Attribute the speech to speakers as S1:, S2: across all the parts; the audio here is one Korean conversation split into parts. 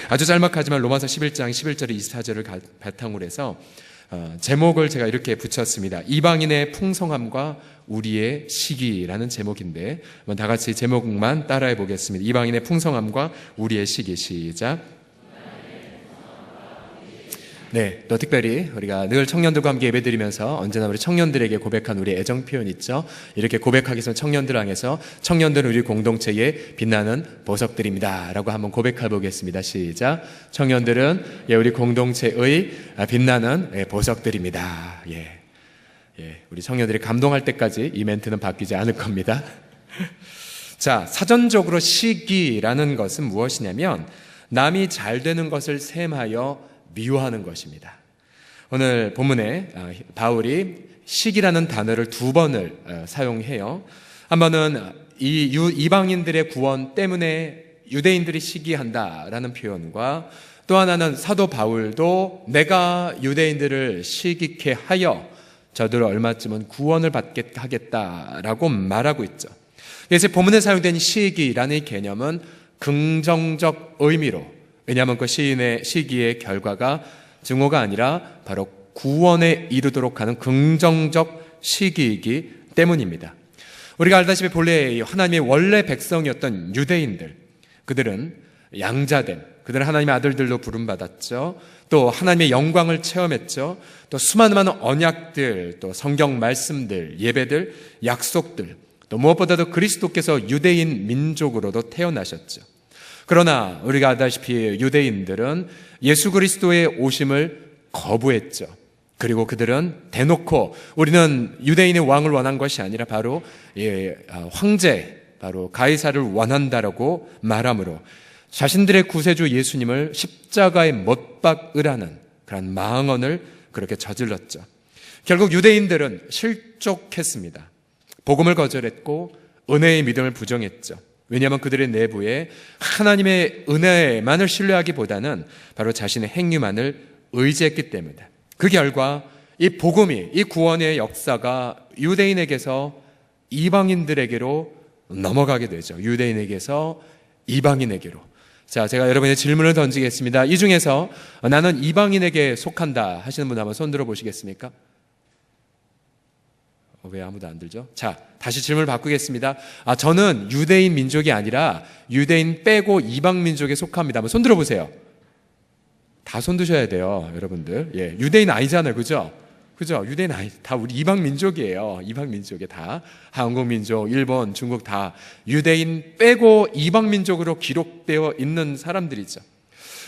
S1: 아주 짤막하지만 로마서 11장 11절 24절을 바탕으로 해서 제목을 제가 이렇게 붙였습니다. 이방인의 풍성함과 우리의 시기라는 제목인데 한번 다 같이 제목만 따라해 보겠습니다. 이방인의 풍성함과 우리의 시기. 시작. 네, 또 특별히 우리가 늘 청년들과 함께 예배드리면서 언제나 우리 청년들에게 고백한 우리 애정 표현 있죠. 이렇게 고백하기 위해서 청년들 향해서 청년들은 우리 공동체의 빛나는 보석들입니다 라고 한번 고백해 보겠습니다. 시작. 청년들은 우리 공동체의 빛나는 보석들입니다. 우리 청년들이 감동할 때까지 이 멘트는 바뀌지 않을 겁니다. 자, 사전적으로 시기라는 것은 무엇이냐면 남이 잘 되는 것을 셈하여 미워하는 것입니다. 오늘 본문에 바울이 시기라는 단어를 두 번을 사용해요. 한 번은 이 이방인들의 구원 때문에 유대인들이 시기한다라는 표현과 또 하나는 사도 바울도 내가 유대인들을 시기케 하여 저들을 얼마쯤은 구원을 받게 하겠다라고 말하고 있죠. 그래서 본문에 사용된 시기라는 개념은 긍정적 의미로, 왜냐하면 그 시기의 결과가 증오가 아니라 바로 구원에 이르도록 하는 긍정적 시기이기 때문입니다. 우리가 알다시피 본래 하나님의 원래 백성이었던 유대인들, 그들은 양자됨, 그들은 하나님의 아들들로 부름받았죠. 또 하나님의 영광을 체험했죠. 또 수많은 언약들, 또 성경 말씀들, 예배들, 약속들, 또 무엇보다도 그리스도께서 유대인 민족으로도 태어나셨죠. 그러나 우리가 알다시피 유대인들은 예수 그리스도의 오심을 거부했죠. 그리고 그들은 대놓고 우리는 유대인의 왕을 원한 것이 아니라 바로 황제, 바로 가이사를 원한다라고 말하므로 자신들의 구세주 예수님을 십자가에 못 박으라는 그런 망언을 그렇게 저질렀죠. 결국 유대인들은 실족했습니다. 복음을 거절했고 은혜의 믿음을 부정했죠. 왜냐하면 그들의 내부에 하나님의 은혜만을 신뢰하기보다는 바로 자신의 행위만을 의지했기 때문이다. 그 결과 이 복음이, 이 구원의 역사가 유대인에게서 이방인들에게로 넘어가게 되죠. 유대인에게서 이방인에게로. 자, 제가 여러분의 질문을 던지겠습니다. 이 중에서 나는 이방인에게 속한다 하시는 분 한번 손 들어 보시겠습니까? 왜 아무도 안 들죠? 자, 다시 질문을 바꾸겠습니다. 저는 유대인 민족이 아니라 유대인 빼고 이방 민족에 속합니다. 한번 손 들어보세요. 다 손 드셔야 돼요, 여러분들. 유대인 아니잖아요, 그죠? 유대인 아니, 다 우리 이방 민족이에요. 이방 민족에 다 한국 민족, 일본, 중국 다 유대인 빼고 이방 민족으로 기록되어 있는 사람들이죠.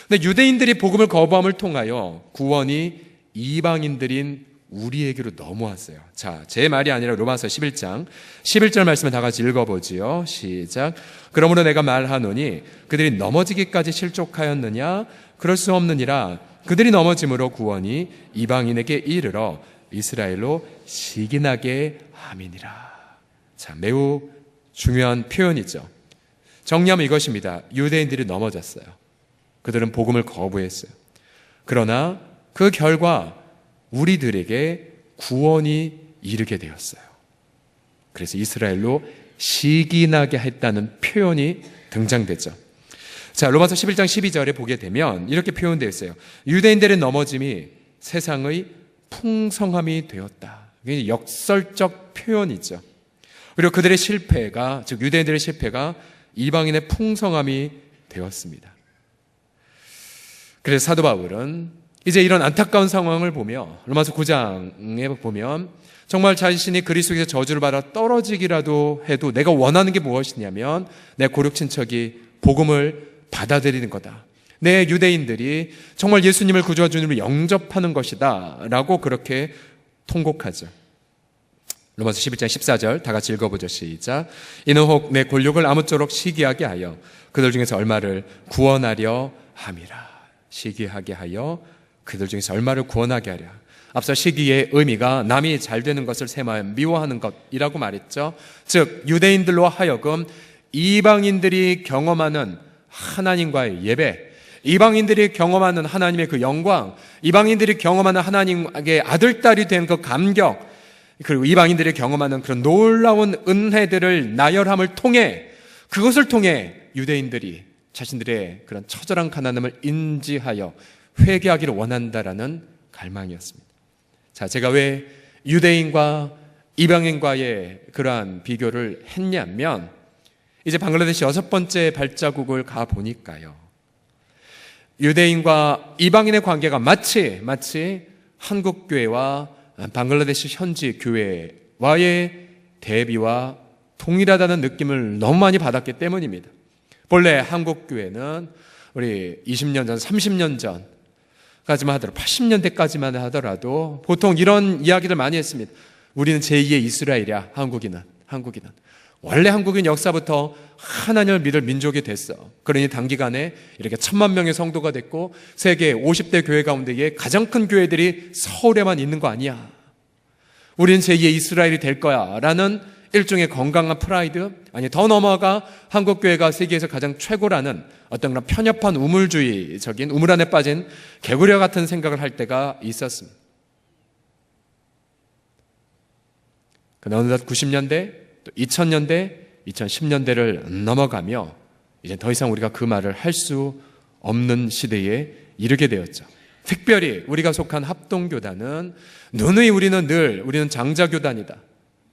S1: 근데 유대인들이 복음을 거부함을 통하여 구원이 이방인들인 우리에게로 넘어왔어요. 자, 제 말이 아니라 로마서 11장 11절 말씀을 다 같이 읽어보지요. 시작. 그러므로 내가 말하노니 그들이 넘어지기까지 실족하였느냐? 그럴 수 없느니라. 그들이 넘어짐으로 구원이 이방인에게 이르러 이스라엘로 시기나게 함이니라. 자, 매우 중요한 표현이죠. 정리하면 이것입니다. 유대인들이 넘어졌어요. 그들은 복음을 거부했어요. 그러나 그 결과 우리들에게 구원이 이르게 되었어요. 그래서 이스라엘로 시기나게 했다는 표현이 등장되죠. 자, 로마서 11장 12절에 보게 되면 이렇게 표현되어 있어요. 유대인들의 넘어짐이 세상의 풍성함이 되었다. 이게 역설적 표현이죠. 그리고 그들의 실패가, 즉 유대인들의 실패가 이방인의 풍성함이 되었습니다. 그래서 사도 바울은 이제 이런 안타까운 상황을 보며 로마서 9장에 보면 정말 자신이 그리스도에서 저주를 받아 떨어지기라도 해도 내가 원하는 게 무엇이냐면 내 고륙 친척이 복음을 받아들이는 거다. 내 유대인들이 정말 예수님을 구주와 주님을 영접하는 것이다 라고 그렇게 통곡하죠. 로마서 11장 14절 다 같이 읽어보죠. 시작. 이는 혹 내 권력을 아무쪼록 시기하게 하여 그들 중에서 얼마를 구원하려 함이라. 시기하게 하여 그들 중에서 얼마를 구원하게 하랴. 앞서 시기의 의미가 남이 잘 되는 것을 셈하여 미워하는 것이라고 말했죠. 즉 유대인들로 하여금 이방인들이 경험하는 하나님과의 예배, 이방인들이 경험하는 하나님의 그 영광, 이방인들이 경험하는 하나님의 아들딸이 된 그 감격, 그리고 이방인들이 경험하는 그런 놀라운 은혜들을 나열함을 통해, 그것을 통해 유대인들이 자신들의 그런 처절한 가난함을 인지하여 회개하기를 원한다라는 갈망이었습니다. 자, 제가 왜 유대인과 이방인과의 그러한 비교를 했냐면, 이제 방글라데시 6번째 발자국을 가보니까요, 유대인과 이방인의 관계가 마치 한국교회와 방글라데시 현지 교회와의 대비와 동일하다는 느낌을 너무 많이 받았기 때문입니다. 본래 한국교회는 우리 20년 전, 30년 전까지만 하더라도, 80년대까지만 하더라도 보통 이런 이야기를 많이 했습니다. 우리는 제2의 이스라엘이야. 한국인은 원래 한국인 역사부터 하나님을 믿을 민족이 됐어. 그러니 단기간에 이렇게 1000만 명의 성도가 됐고 세계 50대 교회 가운데에 가장 큰 교회들이 서울에만 있는 거 아니야. 우리는 제2의 이스라엘이 될 거야 라는 일종의 건강한 프라이드, 아니 더 넘어가 한국교회가 세계에서 가장 최고라는 어떤 그런 편협한 우물주의적인 우물 안에 빠진 개구리 같은 생각을 할 때가 있었습니다. 그러나 어느덧 90년대, 또 2000년대, 2010년대를 넘어가며 이제 더 이상 우리가 그 말을 할 수 없는 시대에 이르게 되었죠. 특별히 우리가 속한 합동교단은 누누이 우리는 장자교단이다.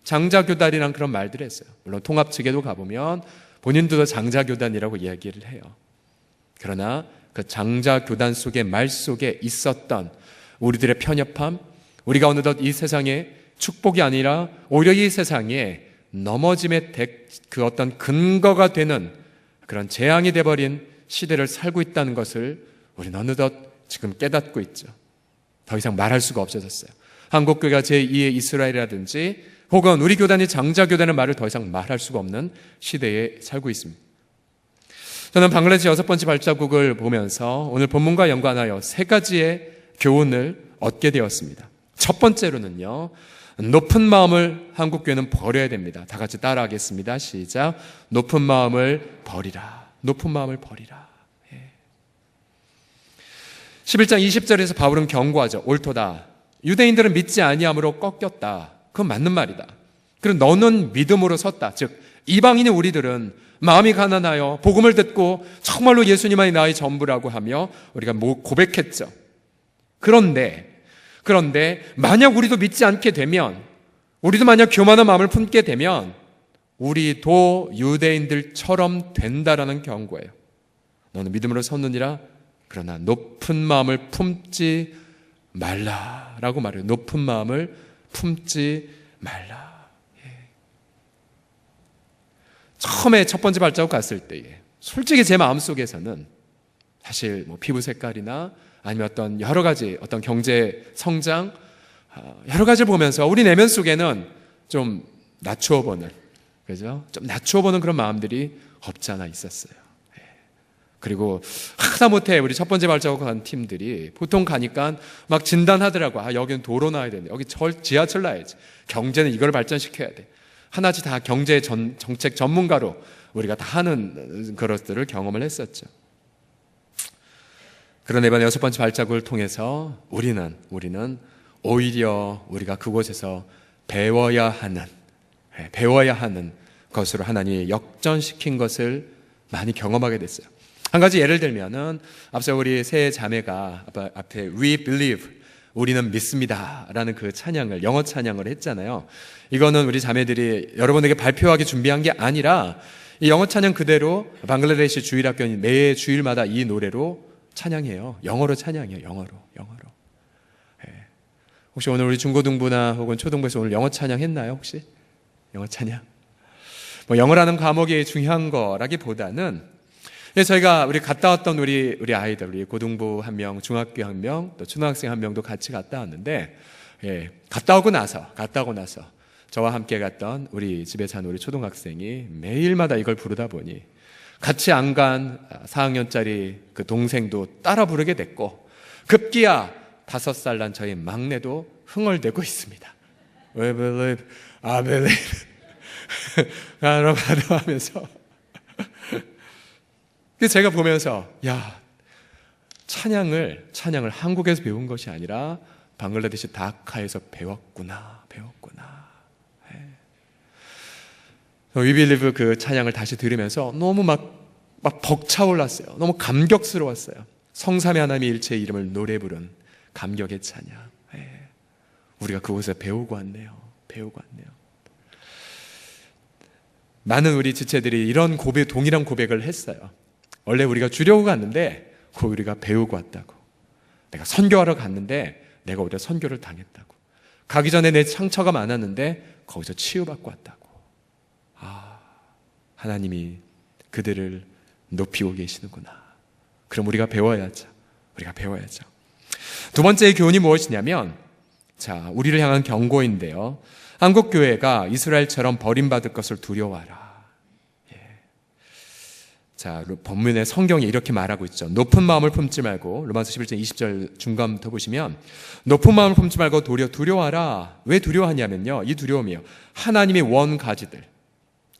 S1: 장자교단이란 그런 말들을 했어요. 물론 통합 측에도 가보면 본인들도 장자교단이라고 이야기를 해요. 그러나 그 장자교단 속의 말 속에 있었던 우리들의 편협함, 우리가 어느덧 이 세상에 축복이 아니라 오히려 이 세상에 넘어짐의 그 어떤 근거가 되는 그런 재앙이 돼버린 시대를 살고 있다는 것을 우리는 어느덧 지금 깨닫고 있죠. 더 이상 말할 수가 없어졌어요. 한국교회가 제2의 이스라엘이라든지 혹은 우리 교단이 장자교단의 말을 더 이상 말할 수가 없는 시대에 살고 있습니다. 저는 방글라데시 6번째 발자국을 보면서 오늘 본문과 연관하여 3가지의 교훈을 얻게 되었습니다. 첫 번째로는요, 높은 마음을 한국교회는 버려야 됩니다. 다 같이 따라하겠습니다. 시작. 높은 마음을 버리라. 높은 마음을 버리라. 11장 20절에서 바울은 경고하죠. 옳도다. 유대인들은 믿지 아니함으로 꺾였다. 그건 맞는 말이다. 그리고 너는 믿음으로 섰다. 즉 이방인의 우리들은 마음이 가난하여 복음을 듣고 정말로 예수님만이 나의 전부라고 하며 우리가 고백했죠. 그런데 만약 우리도 믿지 않게 되면, 우리도 만약 교만한 마음을 품게 되면 우리도 유대인들처럼 된다라는 경고예요. 너는 믿음으로 섰느니라. 그러나 높은 마음을 품지 말라라고 말해요. 높은 마음을 품지 말라. 처음에 첫 번째 발자국 갔을 때에 솔직히 제 마음속에서는 사실 뭐 피부 색깔이나 아니면 어떤 여러 가지 어떤 경제 성장 여러 가지를 보면서 우리 내면 속에는 좀 낮추어 보는, 그죠? 좀 낮추어 보는 그런 마음들이 없지 않아 있었어요. 그리고 하다못해 우리 첫 번째 발자국 간 팀들이 보통 가니까 막 진단하더라고. 여기는 도로 놔야 되네. 여기 지하철 놔야지. 경제는 이걸 발전시켜야 돼. 하나씩 다 경제 정책 전문가로 우리가 다 하는 그것들을 경험을 했었죠. 그런데 이번 6번째 발자국을 통해서 우리는 오히려 우리가 그곳에서 배워야 하는 것으로 하나님이 역전시킨 것을 많이 경험하게 됐어요. 한 가지 예를 들면은 앞서 우리 세 자매가 앞에 We believe, 우리는 믿습니다 라는 그 찬양을, 영어 찬양을 했잖아요. 이거는 우리 자매들이 여러분에게 발표하기 준비한 게 아니라 이 영어 찬양 그대로 방글라데시 주일학교는 매 주일마다 이 노래로 찬양해요. 영어로 찬양해요. 영어로. 혹시 오늘 우리 중고등부나 혹은 초등부에서 오늘 영어 찬양 했나요? 혹시? 영어 찬양? 뭐 영어라는 과목이 중요한 거라기보다는 저희가 우리 갔다 왔던 우리 아이들, 우리 고등부 1명, 중학교 1명, 또 초등학생 1명도 같이 갔다 왔는데, 갔다 오고 나서 저와 함께 갔던 우리 집에 사는 우리 초등학생이 매일마다 이걸 부르다 보니 같이 안 간 4학년짜리 그 동생도 따라 부르게 됐고, 급기야 5살 난 저희 막내도 흥얼대고 있습니다. We believe, I believe. 하면서 제가 보면서 찬양을 한국에서 배운 것이 아니라 방글라데시 다카에서 배웠구나. We believe 그 찬양을 다시 들으면서 너무 막 막 벅차올랐어요. 너무 감격스러웠어요. 성삼위 하나님의 일체의 이름을 노래 부른 감격의 찬양. 우리가 그곳에 배우고 왔네요. 많은 우리 지체들이 이런 동일한 고백을 했어요. 원래 우리가 주려고 갔는데 그거 우리가 배우고 왔다고. 내가 선교하러 갔는데 내가 오히려 선교를 당했다고. 가기 전에 내 상처가 많았는데 거기서 치유받고 왔다고. 하나님이 그들을 높이고 계시는구나. 그럼 우리가 배워야죠. 두 번째의 교훈이 무엇이냐면, 우리를 향한 경고인데요. 한국 교회가 이스라엘처럼 버림받을 것을 두려워하라. 본문의 성경에 이렇게 말하고 있죠. 높은 마음을 품지 말고, 로마서 11장 20절 중간부터 보시면, 높은 마음을 품지 말고 도리어 두려워하라. 왜 두려워하냐면요, 이 두려움이요, 하나님의 원가지들,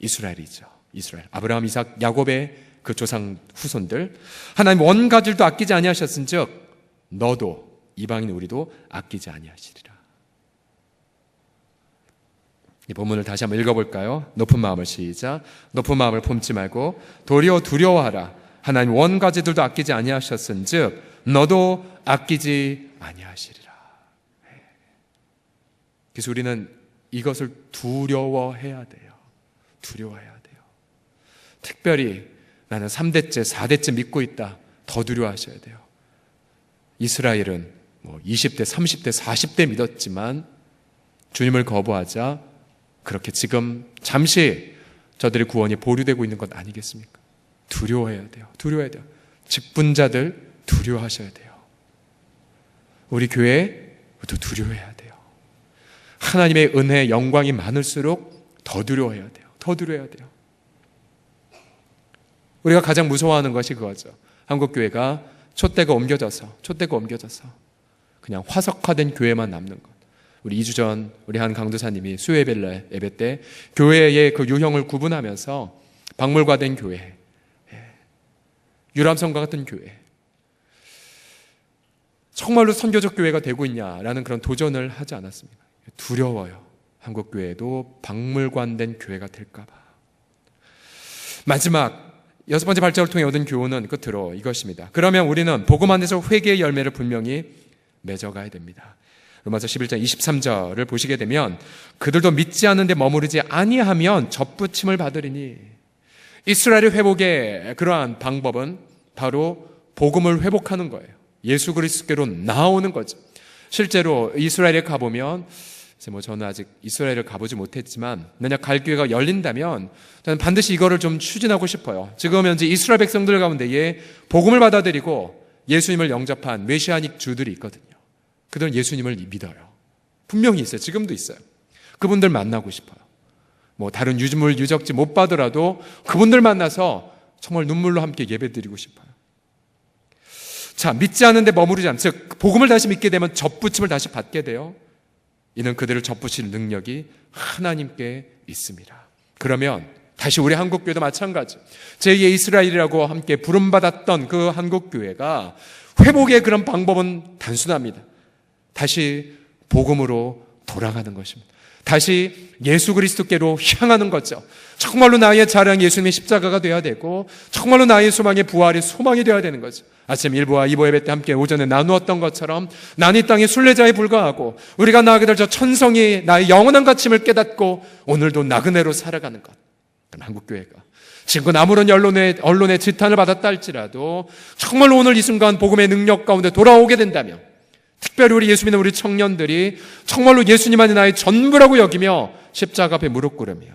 S1: 이스라엘이죠. 이스라엘, 아브라함, 이삭, 야곱의 그 조상 후손들, 하나님 원가지들도 아끼지 아니하셨은즉 너도, 이방인 우리도 아끼지 아니하시리라. 이 본문을 다시 한번 읽어볼까요? 높은 마음을 시작. 높은 마음을 품지 말고 도리어 두려워하라. 하나님 원가지들도 아끼지 아니하셨은즉 너도 아끼지 아니하시리라. 그래서 우리는 이것을 두려워해야 돼요. 특별히 나는 3대째, 4대째 믿고 있다. 더 두려워하셔야 돼요. 이스라엘은 20대, 30대, 40대 믿었지만 주님을 거부하자 그렇게 지금 잠시 저들의 구원이 보류되고 있는 것 아니겠습니까? 두려워해야 돼요. 직분자들 두려워하셔야 돼요. 우리 교회도 두려워해야 돼요. 하나님의 은혜, 영광이 많을수록 더 두려워해야 돼요. 우리가 가장 무서워하는 것이 그거죠. 한국교회가 촛대가 옮겨져서 그냥 화석화된 교회만 남는 것. 우리 2주 전 우리 한 강도사님이 수요예배 예배 때 교회의 그 유형을 구분하면서 박물관된 교회, 유람선과 같은 교회, 정말로 선교적 교회가 되고 있냐라는 그런 도전을 하지 않았습니다. 두려워요. 한국교회도 박물관된 교회가 될까 봐. 마지막 6번째 발자국을 통해 얻은 교훈은 끝으로 이것입니다. 그러면 우리는 복음 안에서 회개의 열매를 분명히 맺어가야 됩니다. 로마서 11장 23절을 보시게 되면 그들도 믿지 않는데 머무르지 아니하면 접붙임을 받으리니, 이스라엘의 회복의 그러한 방법은 바로 복음을 회복하는 거예요. 예수 그리스도께로 나오는 거죠. 실제로 이스라엘에 가보면, 저는 아직 이스라엘을 가보지 못했지만 만약 갈 기회가 열린다면 저는 반드시 이거를 좀 추진하고 싶어요. 지금 현재 이스라엘 백성들 가운데에 복음을 받아들이고 예수님을 영접한 메시아닉 주들이 있거든요. 그들은 예수님을 믿어요. 분명히 있어요. 지금도 있어요. 그분들 만나고 싶어요. 다른 유물 유적지 못 받더라도 그분들 만나서 정말 눈물로 함께 예배드리고 싶어요. 믿지 않는데 머무르지 않는, 즉 복음을 다시 믿게 되면 접붙임을 다시 받게 돼요. 이는 그들을 접붙일 능력이 하나님께 있습니다. 그러면 다시 우리 한국교회도 마찬가지, 제2의 이스라엘이라고 함께 부름받았던 그 한국교회가 회복의 그런 방법은 단순합니다. 다시 복음으로 돌아가는 것입니다. 다시 예수 그리스도께로 향하는 거죠. 정말로 나의 자랑이 예수님의 십자가가 되어야 되고, 정말로 나의 소망의 부활의 소망이 되어야 되는 거죠. 아침 1부와 2부 예배 때 함께 오전에 나누었던 것처럼 난 이 땅의 순례자에 불과하고 우리가 나가게 될 저 천성이 나의 영원한 가침을 깨닫고 오늘도 나그네로 살아가는 것. 그럼 한국교회가 지금 아무런 언론의 지탄을 받았다 할지라도 정말로 오늘 이 순간 복음의 능력 가운데 돌아오게 된다면, 특별히 우리 예수 믿는 우리 청년들이 정말로 예수님만이 나의 전부라고 여기며 십자가 앞에 무릎 꿇으며,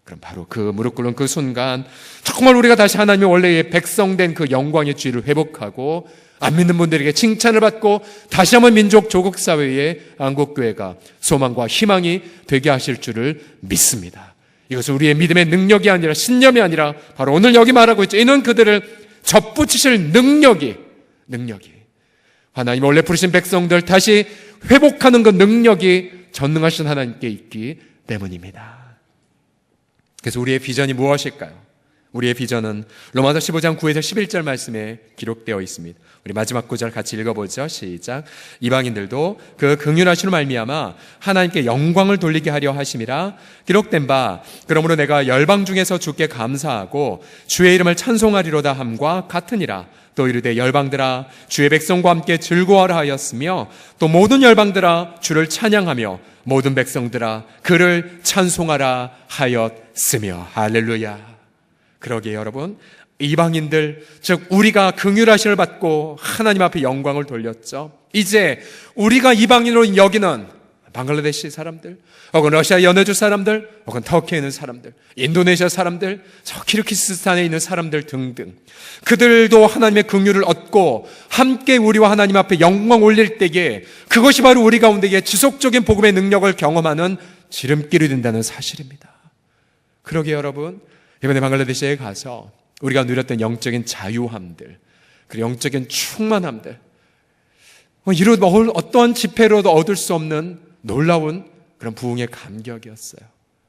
S1: 그럼 바로 그 무릎 꿇는 그 순간 정말 우리가 다시 하나님의 원래의 백성된 그 영광의 지위를 회복하고 안 믿는 분들에게 칭찬을 받고 다시 한번 민족 조국 사회의 한국교회가 소망과 희망이 되게 하실 줄을 믿습니다. 이것은 우리의 믿음의 능력이 아니라 신념이 아니라 바로 오늘 여기 말하고 있죠. 이는 그들을 접붙이실 능력이 하나님 원래 부르신 백성들 다시 회복하는 그 능력이 전능하신 하나님께 있기 때문입니다. 그래서 우리의 비전이 무엇일까요? 우리의 비전은 로마서 15장 9에서 11절 말씀에 기록되어 있습니다. 우리 마지막 구절 같이 읽어보죠. 시작. 이방인들도 그 긍휼하심으로 말미암아 하나님께 영광을 돌리게 하려 하심이라 기록된 바 그러므로 내가 열방 중에서 주께 감사하고 주의 이름을 찬송하리로다 함과 같으니라. 또 이르되 열방들아 주의 백성과 함께 즐거워하라 하였으며 또 모든 열방들아 주를 찬양하며 모든 백성들아 그를 찬송하라 하였으며. 할렐루야. 그러기에 여러분, 이방인들, 즉 우리가 긍휼하심을 받고 하나님 앞에 영광을 돌렸죠. 이제 우리가 이방인으로 여기는 방글라데시 사람들, 혹은 러시아 연해주 사람들, 혹은 터키에 있는 사람들, 인도네시아 사람들, 저 키르기스스탄에 있는 사람들 등등, 그들도 하나님의 긍휼을 얻고 함께 우리와 하나님 앞에 영광 올릴 때에 그것이 바로 우리 가운데에 지속적인 복음의 능력을 경험하는 지름길이 된다는 사실입니다. 그러기에 여러분, 이번에 방글라데시에 가서 우리가 누렸던 영적인 자유함들, 그리고 영적인 충만함들, 이런 어떠한 집회로도 얻을 수 없는 놀라운 그런 부흥의 감격이었어요.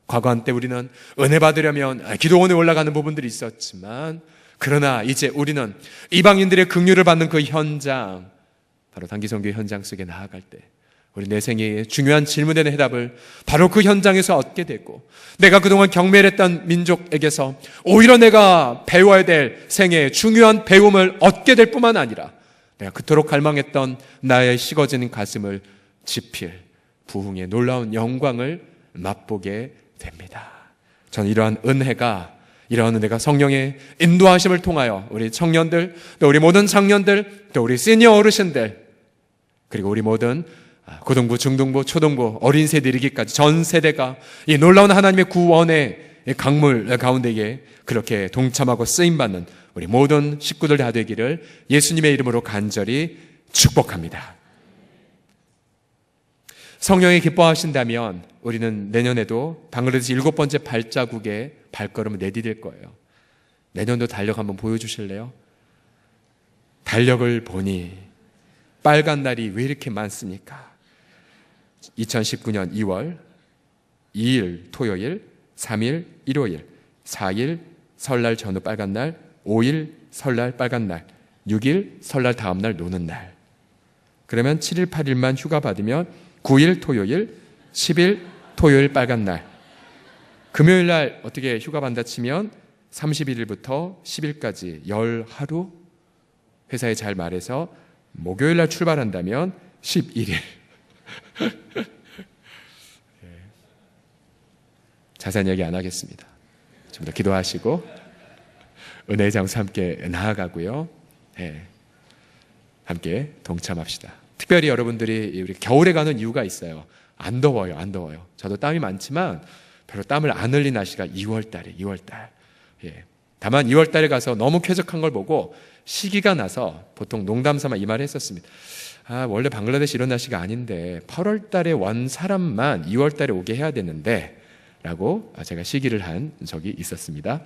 S1: 과거 한때 우리는 은혜 받으려면 기도원에 올라가는 부분들이 있었지만, 그러나 이제 우리는 이방인들의 긍휼을 받는 그 현장, 바로 단기선교 현장 속에 나아갈 때 우리 내 생애의 중요한 질문에 대한 해답을 바로 그 현장에서 얻게 되고, 내가 그동안 경멸했던 민족에게서 오히려 내가 배워야 될 생애의 중요한 배움을 얻게 될 뿐만 아니라 내가 그토록 갈망했던 나의 식어지는 가슴을 지필 부흥의 놀라운 영광을 맛보게 됩니다. 저는 이러한 은혜가 성령의 인도하심을 통하여 우리 청년들, 또 우리 모든 장년들, 또 우리 시니어 어르신들, 그리고 우리 모든 고등부, 중등부, 초등부, 어린 세대 이르기까지 전 세대가 이 놀라운 하나님의 구원의 강물 가운데에 그렇게 동참하고 쓰임받는 우리 모든 식구들 다 되기를 예수님의 이름으로 간절히 축복합니다. 성령이 기뻐하신다면 우리는 내년에도 방글라데시 7번째 발자국에 발걸음을 내디딜 거예요. 내년도 달력 한번 보여주실래요? 달력을 보니 빨간 날이 왜 이렇게 많습니까? 2019년 2월 2일 토요일, 3일 일요일, 4일 설날 전후 빨간 날, 5일 설날 빨간 날, 6일 설날 다음 날 노는 날. 그러면 7일 8일만 휴가 받으면 9일 토요일, 10일 토요일 빨간 날. 금요일 날 어떻게 휴가 받는다 치면 31일부터 10일까지 열 하루, 회사에 잘 말해서 목요일 날 출발한다면 11일. 자세한 얘기 안 하겠습니다. 좀 더 기도하시고 은혜의 장소 함께 나아가고요. 함께 동참합시다. 특별히 여러분들이 우리 겨울에 가는 이유가 있어요. 안 더워요. 저도 땀이 많지만 별로 땀을 안 흘린 날씨가 2월달. 다만 2월달에 가서 너무 쾌적한 걸 보고 시기가 나서 보통 농담 삼아 이 말을 했었습니다. 원래 방글라데시 이런 날씨가 아닌데 8월달에 온 사람만 2월달에 오게 해야 되는데 라고 제가 시기를 한 적이 있었습니다.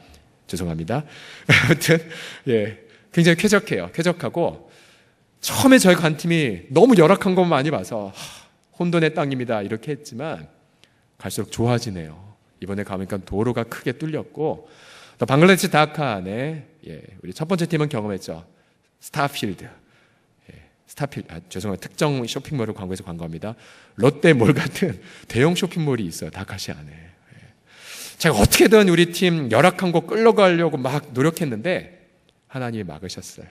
S1: 죄송합니다. 아무튼 굉장히 쾌적하고 처음에 저희 간 팀이 너무 열악한 것만 많이 봐서 혼돈의 땅입니다 이렇게 했지만 갈수록 좋아지네요. 이번에 가보니까 도로가 크게 뚫렸고, 또 방글라데시 다카 안에 우리 첫 번째 팀은 경험했죠. 스타필드, 죄송합니다. 특정 쇼핑몰을 광고해서 광고합니다. 롯데몰 같은 대형 쇼핑몰이 있어요. 다카시 안에. 제가 어떻게든 우리 팀 열악한 곳 끌러가려고 막 노력했는데 하나님이 막으셨어요.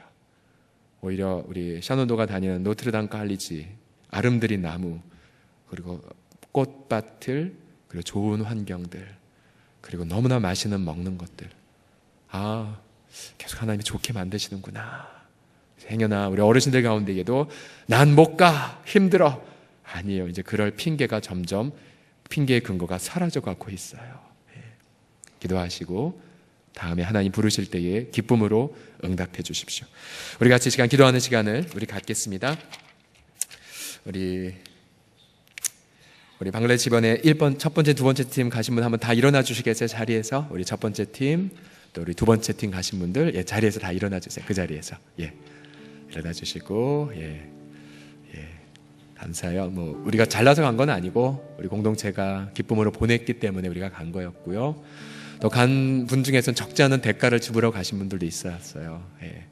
S1: 오히려 우리 샤논도가 다니는 노트르담 칼리지, 아름드린 나무, 그리고 꽃밭들, 그리고 좋은 환경들, 그리고 너무나 맛있는 먹는 것들. 계속 하나님이 좋게 만드시는구나. 행여나 우리 어르신들 가운데에도 난 못 가, 힘들어. 아니에요. 이제 그럴 핑계가 점점 핑계의 근거가 사라져가고 있어요. 기도하시고 다음에 하나님 부르실 때에 기쁨으로 응답해 주십시오. 우리 같이 시간 기도하는 시간을 우리 갖겠습니다. 우리 방글라데시 이번에 첫 번째, 두 번째 팀 가신 분 한번 다 일어나 주시겠어요? 자리에서 우리 첫 번째 팀, 또 우리 두 번째 팀 가신 분들 자리에서 다 일어나 주세요. 그 자리에서 일어나 주시고 감사해요. 우리가 잘나서 간 건 아니고 우리 공동체가 기쁨으로 보냈기 때문에 우리가 간 거였고요. 또 간 분 중에서는 적지 않은 대가를 지불하고 가신 분들도 있었어요. 예.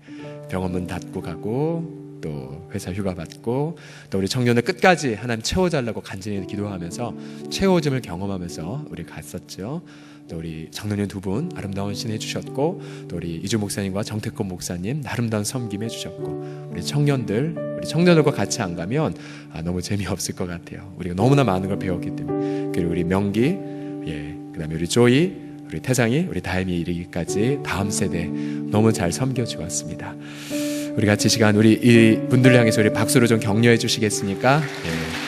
S1: 병원문 닫고 가고 또 회사 휴가 받고 또 우리 청년을 끝까지 하나님 채워달라고 간절히 기도하면서 채워짐을 경험하면서 우리 갔었죠. 또 우리 장로님 두 분 아름다운 신 해주셨고 또 우리 이주 목사님과 정태권 목사님 아름다운 섬김 해주셨고 우리 청년들과 같이 안 가면 너무 재미없을 것 같아요. 우리가 너무나 많은 걸 배웠기 때문에. 그리고 우리 명기, 그다음에 우리 조이, 우리 태상이, 우리 다임이 이르기까지 다음 세대 너무 잘 섬겨주었습니다. 우리 같이 시간 우리 이 분들을 향해서 우리 박수로 좀 격려해 주시겠습니까? 예.